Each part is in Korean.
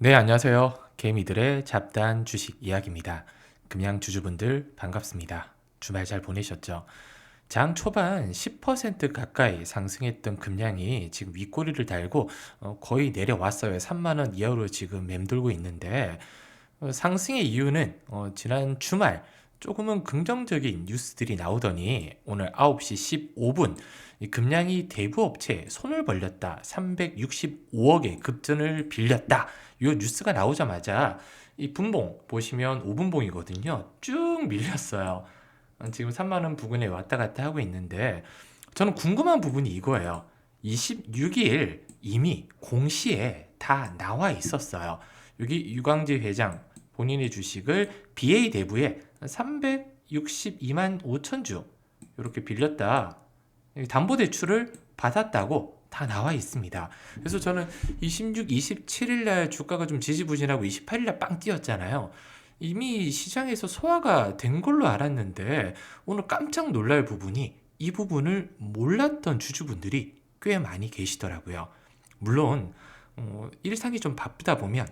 네, 안녕하세요. 개미들의 잡다한 주식 이야기입니다. 금양 주주분들 반갑습니다. 주말 잘 보내셨죠? 장 초반 10% 가까이 상승했던 금양이 지금 윗꼬리를 달고 거의 내려왔어요. 3만 원 이하로 지금 맴돌고 있는데 상승의 이유는 지난 주말 조금은 긍정적인 뉴스들이 나오더니 오늘 9시 15분 이 금양이 대부 업체에 손을 벌렸다. 365억의 급전을 빌렸다. 이 뉴스가 나오자마자 이 분봉 보시면 5분봉이거든요. 쭉 밀렸어요. 지금 3만 원 부근에 왔다 갔다 하고 있는데 저는 궁금한 부분이 이거예요. 26일 이미 공시에 다 나와 있었어요. 여기 유광지 회장 본인의 주식을 BA 대부에 362만 5천 주 이렇게 빌렸다. 담보대출을 받았다고 다 나와 있습니다. 그래서 저는 26, 27일 날 주가가 좀 지지부진하고 28일 날 빵 뛰었잖아요. 이미 시장에서 소화가 된 걸로 알았는데 오늘 깜짝 놀랄 부분이 이 부분을 몰랐던 주주분들이 꽤 많이 계시더라고요. 물론 일상이 좀 바쁘다 보면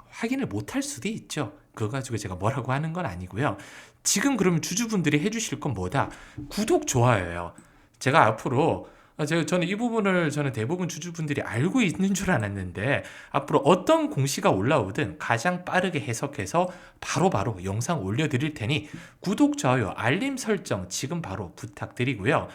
확인을 못할 수도 있죠. 그거 가지고 제가 뭐라고 하는 건 아니고요. 지금 그러면 주주분들이 해주실 건 뭐다? 구독, 좋아요예요. 제가 앞으로 저는 이 부분을 저는 대부분 주주분들이 알고 있는 줄 알았는데 앞으로 어떤 공시가 올라오든 가장 빠르게 해석해서 바로바로 영상 올려드릴 테니 구독, 좋아요, 알림 설정 지금 바로 부탁드리고요.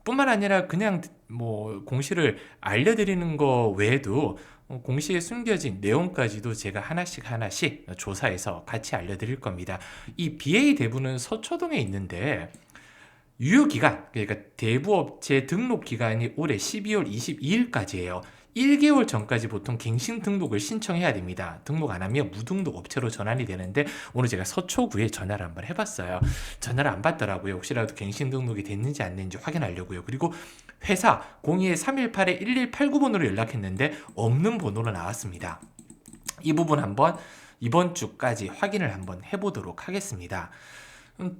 뿐만 아니라 그냥 뭐 공시를 알려드리는 거 외에도 공시에 숨겨진 내용까지도 제가 하나씩 하나씩 조사해서 같이 알려드릴 겁니다. 이 BA 대부는 서초동에 있는데 유효기간, 그러니까 대부업체 등록 기간이 올해 12월 22일까지예요. 1개월 전까지 보통 갱신 등록을 신청해야 됩니다. 등록 안 하면 무등록 업체로 전환이 되는데 오늘 제가 서초구에 전화를 한번 해봤어요. 전화를 안 받더라고요. 혹시라도 갱신 등록이 됐는지 안 됐는지 확인하려고요. 그리고 회사 02-318-1189번으로 연락했는데 없는 번호로 나왔습니다. 이 부분 한번 이번 주까지 확인을 한번 해보도록 하겠습니다.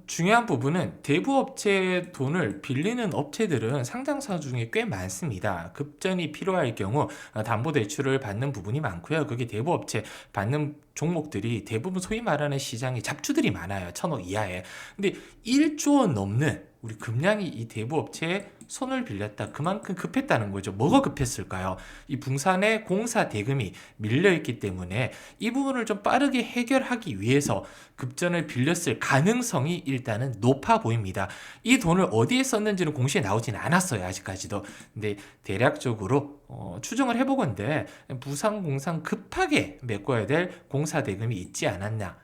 중요한 부분은 대부업체의 돈을 빌리는 업체들은 상장사 중에 꽤 많습니다. 급전이 필요할 경우 담보대출을 받는 부분이 많고요. 그게 대부업체 받는 종목들이 대부분 소위 말하는 시장에 잡주들이 많아요. 1,000억 이하에. 근데 1조 원 넘는 우리 금량이 이 대부업체에 손을 빌렸다. 그만큼 급했다는 거죠. 뭐가 급했을까요? 이 붕산의 공사 대금이 밀려있기 때문에 이 부분을 좀 빠르게 해결하기 위해서 급전을 빌렸을 가능성이 일단은 높아 보입니다. 이 돈을 어디에 썼는지는 공시에 나오지는 않았어요. 아직까지도. 근데 대략적으로 추정을 해보건데 부산 공상 급하게 메꿔야 될 공사 대금이 있지 않았냐.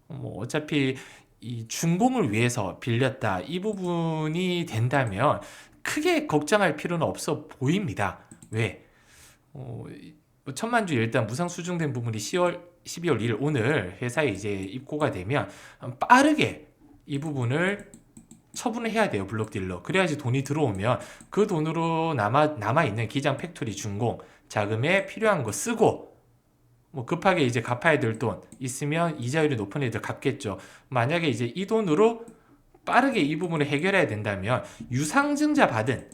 어차피 이 준공을 위해서 빌렸다. 이 부분이 된다면 크게 걱정할 필요는 없어 보입니다. 왜? 천만주 일단 무상 수정된 부분이 12월 1일 오늘 회사에 이제 입고가 되면 빠르게 이 부분을 처분을 해야 돼요. 블록딜러. 그래야지 돈이 들어오면 그 돈으로 남아있는 기장 팩토리 준공 자금에 필요한 거 쓰고 뭐 급하게 이제 갚아야 될 돈 있으면 이자율이 높은 애들 갚겠죠. 만약에 이제 이 돈으로 빠르게 이 부분을 해결해야 된다면 유상증자 받은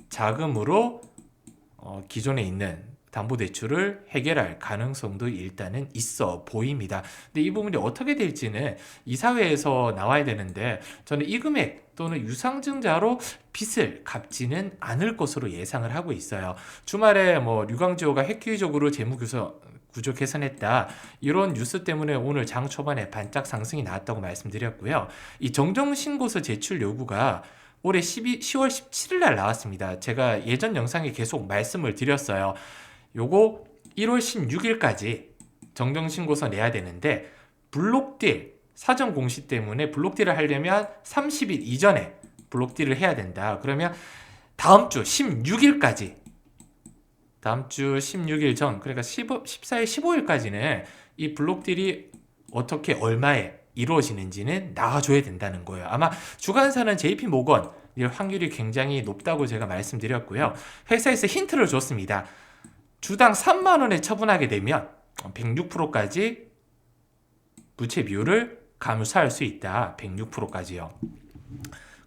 자금으로 기존에 있는 담보대출을 해결할 가능성도 일단은 있어 보입니다. 근데 이 부분이 어떻게 될지는 이사회에서 나와야 되는데 저는 이 금액 또는 유상증자로 빚을 갚지는 않을 것으로 예상을 하고 있어요. 주말에 뭐 류광지호가 획기적으로 구조 개선했다. 이런 뉴스 때문에 오늘 장 초반에 반짝 상승이 나왔다고 말씀드렸고요. 이 정정신고서 제출 요구가 올해 10월 17일 날 나왔습니다. 제가 예전 영상에 계속 말씀을 드렸어요. 요거 1월 16일까지 정정신고서 내야 되는데 블록딜 사전 공시 때문에 블록딜을 하려면 30일 이전에 블록딜을 해야 된다. 그러면 다음 주 16일까지 다음 주 16일 전 그러니까 14일 15일까지는 이 블록딜이 어떻게 얼마에 이루어지는지는 나와줘야 된다는 거예요. 아마 주관사는 JP모건 일 확률이 굉장히 높다고 제가 말씀드렸고요. 회사에서 힌트를 줬습니다. 주당 3만 원에 처분하게 되면 106%까지 부채 비율을 감소할 수 있다. 106%까지요.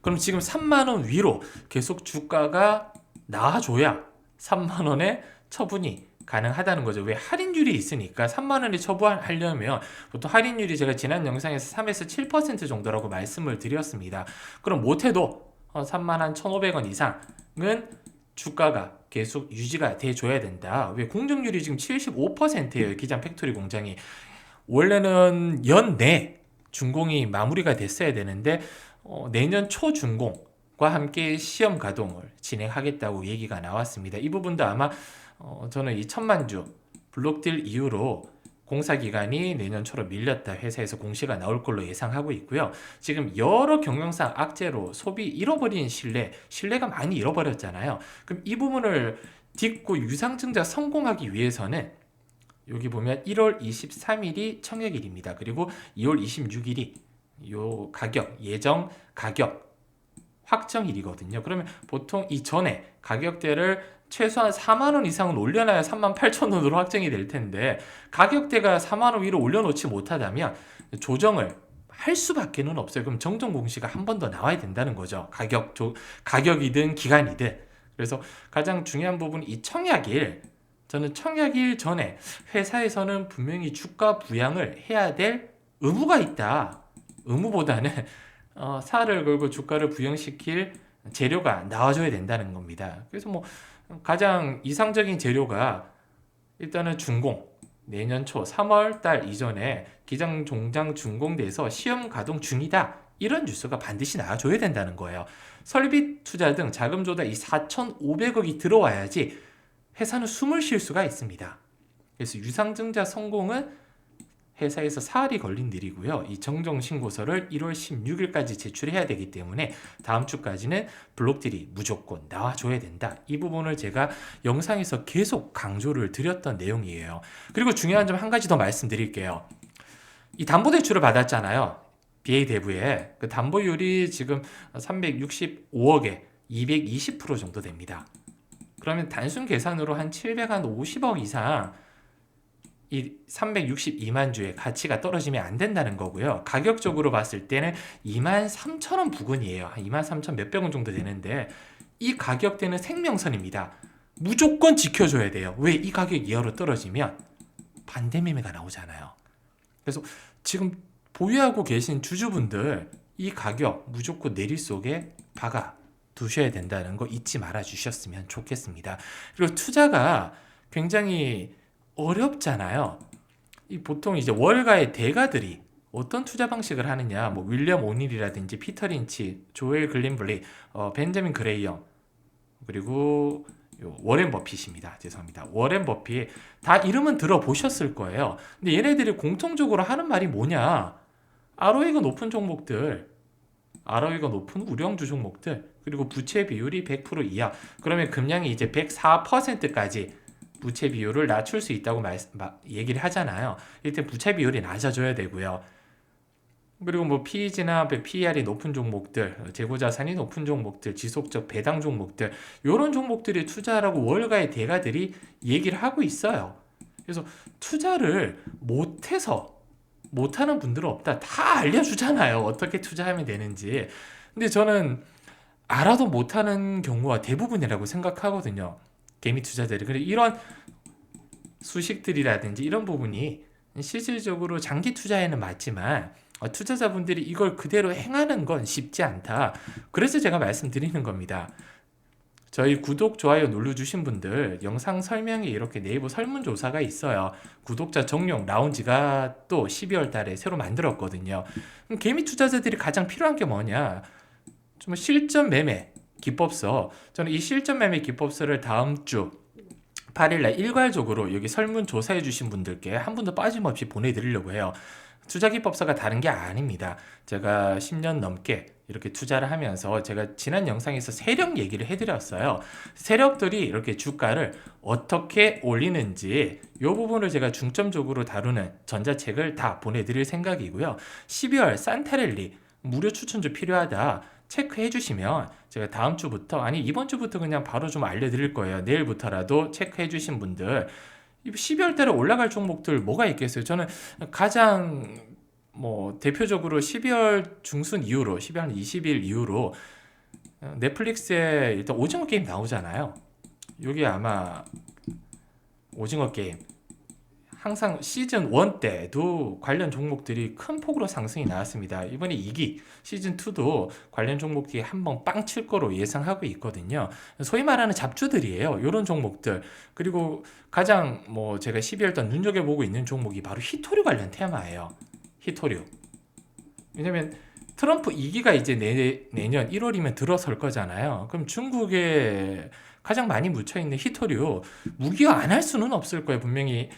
그럼 지금 3만 원 위로 계속 주가가 나와줘야 3만 원의 처분이 가능하다는 거죠. 왜? 할인율이 있으니까. 3만 원에 처분하려면 보통 할인율이 제가 지난 영상에서 3에서 7% 정도라고 말씀을 드렸습니다. 그럼 못해도 3만 한 1,500원 이상은 주가가 계속 유지가 돼줘야 된다. 왜? 공정률이 지금 75%예요. 기장 팩토리 공장이. 원래는 연내 준공이 마무리가 됐어야 되는데 내년 초 준공과 함께 시험 가동을 진행하겠다고 얘기가 나왔습니다. 이 부분도 아마 저는 이 1,000만 주 블록딜 이후로 공사 기간이 내년 초로 밀렸다 회사에서 공시가 나올 걸로 예상하고 있고요. 지금 여러 경영상 악재로 소비 잃어버린 신뢰가 많이 잃어버렸잖아요. 그럼 이 부분을 딛고 유상증자 성공하기 위해서는 여기 보면 1월 23일이 청약일입니다. 그리고 2월 26일이 요 가격, 예정 가격 확정일이거든요. 그러면 보통 이전에 가격대를 최소한 4만 원 이상은 올려놔야 38,000원으로 확정이 될 텐데 가격대가 4만 원 위로 올려놓지 못하다면 조정을 할 수밖에는 없어요. 그럼 정정 공시가 한 번 더 나와야 된다는 거죠. 가격이든 기간이든. 그래서 가장 중요한 부분이 이 청약일. 저는 청약일 전에 회사에서는 분명히 주가 부양을 해야 될 의무가 있다. 의무보다는 사활을 걸고 주가를 부양시킬 재료가 나와줘야 된다는 겁니다. 그래서 뭐 가장 이상적인 재료가 일단은 준공, 내년 초 3월 달 이전에 기장 종장 준공돼서 시험 가동 중이다. 이런 뉴스가 반드시 나와줘야 된다는 거예요. 설비 투자 등 자금 조달 이 4,500억이 들어와야지 회사는 숨을 쉴 수가 있습니다. 그래서 유상증자 성공은 회사에서 사활이 걸린 일이고요. 이 정정 신고서를 1월 16일까지 제출해야 되기 때문에 다음 주까지는 블록딜이 무조건 나와줘야 된다. 이 부분을 제가 영상에서 계속 강조를 드렸던 내용이에요. 그리고 중요한 점 한 가지 더 말씀드릴게요. 이 담보대출을 받았잖아요. BA 대부에. 그 담보율이 지금 365억에 220% 정도 됩니다. 그러면 단순 계산으로 한 750억 이상 이 362만 주의 가치가 떨어지면 안 된다는 거고요. 가격적으로 봤을 때는 23,000원 부근이에요. 한 23,000 몇백 원 정도 되는데 이 가격대는 생명선입니다. 무조건 지켜줘야 돼요. 왜? 이 가격 이하로 떨어지면 반대 매매가 나오잖아요. 그래서 지금 보유하고 계신 주주분들 이 가격 무조건 내릴 속에 박아 두셔야 된다는 거 잊지 말아 주셨으면 좋겠습니다. 그리고 투자가 굉장히 어렵잖아요. 보통 이제 월가의 대가들이 어떤 투자 방식을 하느냐, 뭐 윌리엄 오닐이라든지 피터 린치, 조엘 글린블리, 벤자민 그레이엄, 그리고 워렌 버핏입니다. 죄송합니다. 워렌 버핏 다 이름은 들어보셨을 거예요. 근데 얘네들이 공통적으로 하는 말이 뭐냐? ROE가 높은 종목들, ROE가 높은 우량주 종목들, 그리고 부채 비율이 100% 이하. 그러면 금량이 이제 104%까지 부채 비율을 낮출 수 있다고 얘기를 하잖아요. 일단 부채 비율이 낮아져야 되고요. 그리고 뭐 PEG나 PER이 높은 종목들, 재고 자산이 높은 종목들, 지속적 배당 종목들, 이런 종목들이 투자하라고 월가의 대가들이 얘기를 하고 있어요. 그래서 투자를 못하는 분들은 없다. 다 알려주잖아요. 어떻게 투자하면 되는지. 근데 저는 알아도 못하는 경우가 대부분이라고 생각하거든요. 개미 투자자들이. 그리고 이런 수식들이라든지 이런 부분이 실질적으로 장기 투자에는 맞지만 투자자분들이 이걸 그대로 행하는 건 쉽지 않다. 그래서 제가 말씀드리는 겁니다. 저희 구독, 좋아요 눌러주신 분들 영상 설명에 이렇게 네이버 설문조사가 있어요. 구독자 정용 라운지가 또 12월 달에 새로 만들었거든요. 그럼 개미 투자자들이 가장 필요한 게 뭐냐? 좀 실전 매매 기법서. 저는 이 실전 매매 기법서를 다음 주 8일날 일괄적으로 여기 설문조사해 주신 분들께 한 분도 빠짐없이 보내드리려고 해요. 투자기법서가 다른 게 아닙니다. 제가 10년 넘게 이렇게 투자를 하면서 제가 지난 영상에서 세력 얘기를 해드렸어요. 세력들이 이렇게 주가를 어떻게 올리는지 이 부분을 제가 중점적으로 다루는 전자책을 다 보내드릴 생각이고요. 12월 산타랠리 무료 추천주 필요하다 체크해 주시면 제가 다음 주부터, 아니 이번 주부터 그냥 바로 좀 알려드릴 거예요. 내일부터라도 체크해 주신 분들 12월 달에 올라갈 종목들 뭐가 있겠어요? 저는 가장 대표적으로 12월 중순 이후로 12월 20일 이후로 넷플릭스에 일단 오징어 게임 나오잖아요. 여기 아마 오징어 게임 항상 시즌 1 때도 관련 종목들이 큰 폭으로 상승이 나왔습니다. 이번에 2기 시즌 2도 관련 종목들이 한번 빵 칠 거로 예상하고 있거든요. 소위 말하는 잡주들이에요. 이런 종목들. 그리고 가장 뭐 제가 12월 달 눈여겨보고 있는 종목이 바로 히토류 관련 테마예요. 히토류. 왜냐면 트럼프 2기가 이제 내년 1월이면 들어설 거잖아요. 그럼 중국에 가장 많이 묻혀있는 히토류 무기화 안 할 수는 없을 거예요. 분명히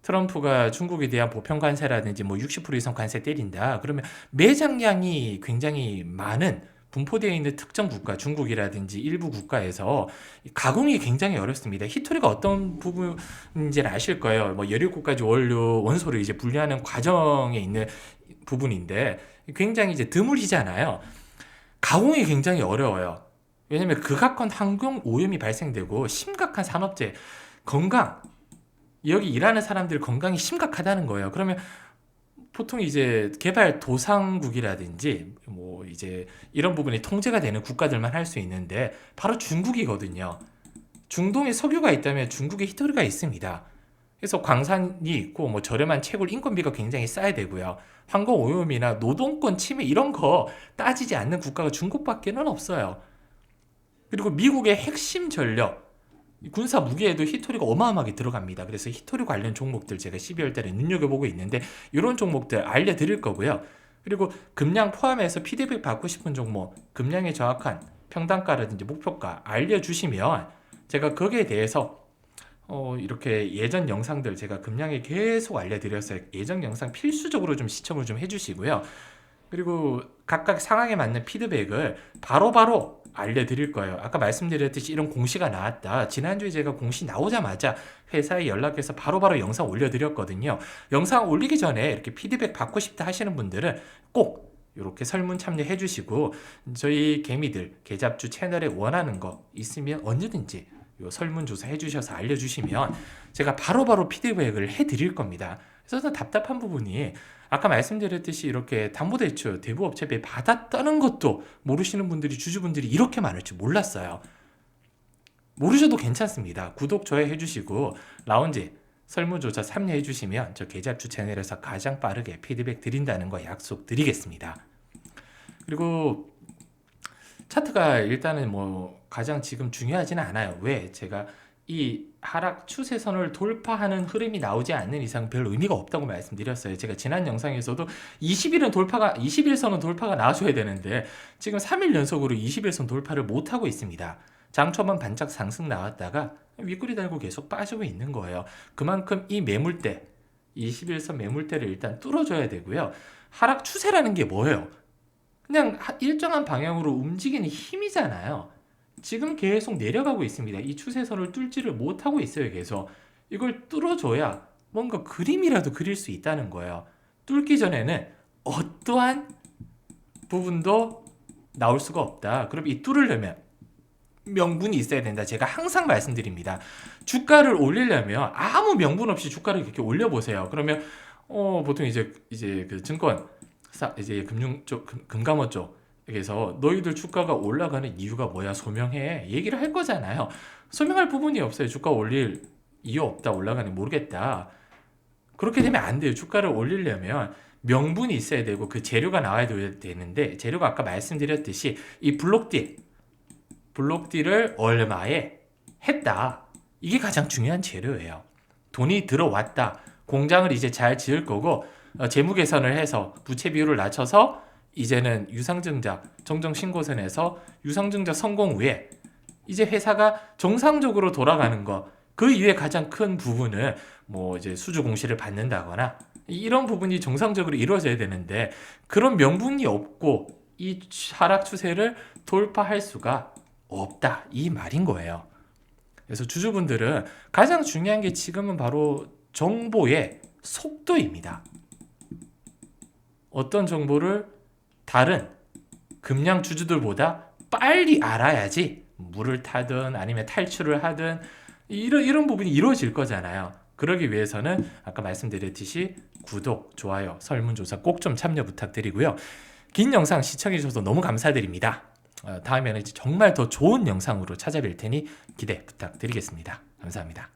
트럼프가 중국에 대한 보편 관세라든지 뭐 60% 이상 관세 때린다. 그러면 매장량이 굉장히 많은 분포되어 있는 특정 국가, 중국이라든지 일부 국가에서 가공이 굉장히 어렵습니다. 히토리가 어떤 부분인지는 아실 거예요. 뭐 17가지 원료, 원소를 이제 분리하는 과정에 있는 부분인데 굉장히 이제 드물이잖아요. 가공이 굉장히 어려워요. 왜냐면 극악한 환경 오염이 발생되고 심각한 산업재해, 건강, 여기 일하는 사람들 건강이 심각하다는 거예요. 그러면 보통 이제 개발도상국이라든지 뭐 이제 이런 부분이 통제가 되는 국가들만 할 수 있는데 바로 중국이거든요. 중동에 석유가 있다면 중국에 히토리가 있습니다. 그래서 광산이 있고 뭐 저렴한 채굴 인건비가 굉장히 싸야 되고요. 환경 오염이나 노동권 침해 이런 거 따지지 않는 국가가 중국밖에는 없어요. 그리고 미국의 핵심 전력 군사 무기에도 히토리가 어마어마하게 들어갑니다. 그래서 히토리 관련 종목들 제가 12월 달에 눈여겨보고 있는데 이런 종목들 알려드릴 거고요. 그리고 금량 포함해서 피드백 받고 싶은 종목, 금량의 정확한 평단가라든지 목표가 알려주시면 제가 거기에 대해서 이렇게 예전 영상들 제가 금량에 계속 알려드렸어요. 예전 영상 필수적으로 좀 시청을 좀 해주시고요. 그리고 각각 상황에 맞는 피드백을 바로바로 알려드릴 거예요. 아까 말씀드렸듯이 이런 공시가 나왔다. 지난주에 제가 공시 나오자마자 회사에 연락해서 바로바로 영상 올려드렸거든요. 영상 올리기 전에 이렇게 피드백 받고 싶다 하시는 분들은 꼭 이렇게 설문 참여해 주시고 저희 개미들 개잡주 채널에 원하는 거 있으면 언제든지 요 설문조사 해주셔서 알려주시면 제가 바로바로 피드백을 해드릴 겁니다. 그래서 답답한 부분이 아까 말씀드렸듯이 이렇게 담보대출 대부업체비 받았다는 것도 모르시는 분들이 주주분들이 이렇게 많을 줄 몰랐어요. 모르셔도 괜찮습니다. 구독, 좋아요 해주시고 라운지 설문조사 참여해 주시면 저 개잡주 채널에서 가장 빠르게 피드백 드린다는 거 약속드리겠습니다. 그리고 차트가 일단은 뭐 가장 지금 중요하지는 않아요. 왜? 제가 이 하락 추세선을 돌파하는 흐름이 나오지 않는 이상 별 의미가 없다고 말씀드렸어요. 제가 지난 영상에서도 21선은 돌파가 나와줘야 되는데 지금 3일 연속으로 21선 돌파를 못하고 있습니다. 장 초반 반짝 상승 나왔다가 윗꼬리 달고 계속 빠지고 있는 거예요. 그만큼 이 매물대 21선 매물대를 일단 뚫어줘야 되고요. 하락 추세라는 게 뭐예요? 그냥 일정한 방향으로 움직이는 힘이잖아요. 지금 계속 내려가고 있습니다. 이 추세선을 뚫지를 못하고 있어요. 계속 이걸 뚫어줘야 뭔가 그림이라도 그릴 수 있다는 거예요. 뚫기 전에는 어떠한 부분도 나올 수가 없다. 그럼 이 뚫으려면 명분이 있어야 된다. 제가 항상 말씀드립니다. 주가를 올리려면 아무 명분 없이 주가를 이렇게 올려보세요. 그러면 보통 이제 그 증권 이제 금융 쪽 금감원 쪽에서 너희들 주가가 올라가는 이유가 뭐야 소명해 얘기를 할 거잖아요. 소명할 부분이 없어요. 주가 올릴 이유 없다, 올라가는 모르겠다. 그렇게 되면 안 돼요. 주가를 올리려면 명분이 있어야 되고 그 재료가 나와야 되는데 재료가 아까 말씀드렸듯이 이 블록딜을 얼마에 했다. 이게 가장 중요한 재료예요. 돈이 들어왔다. 공장을 이제 잘 지을 거고 재무 개선을 해서 부채 비율을 낮춰서 이제는 유상증자 정정신고선에서 유상증자 성공 후에 이제 회사가 정상적으로 돌아가는 거, 그 이외에 가장 큰 부분은 뭐 이제 수주 공시를 받는다거나 이런 부분이 정상적으로 이루어져야 되는데 그런 명분이 없고 이 하락 추세를 돌파할 수가 없다, 이 말인 거예요. 그래서 주주분들은 가장 중요한 게 지금은 바로 정보의 속도입니다. 어떤 정보를 다른 금량 주주들보다 빨리 알아야지 물을 타든 아니면 탈출을 하든 이런 부분이 이루어질 거잖아요. 그러기 위해서는 아까 말씀드렸듯이 구독, 좋아요, 설문조사 꼭 좀 참여 부탁드리고요. 긴 영상 시청해 주셔서 너무 감사드립니다. 다음에는 정말 더 좋은 영상으로 찾아뵐 테니 기대 부탁드리겠습니다. 감사합니다.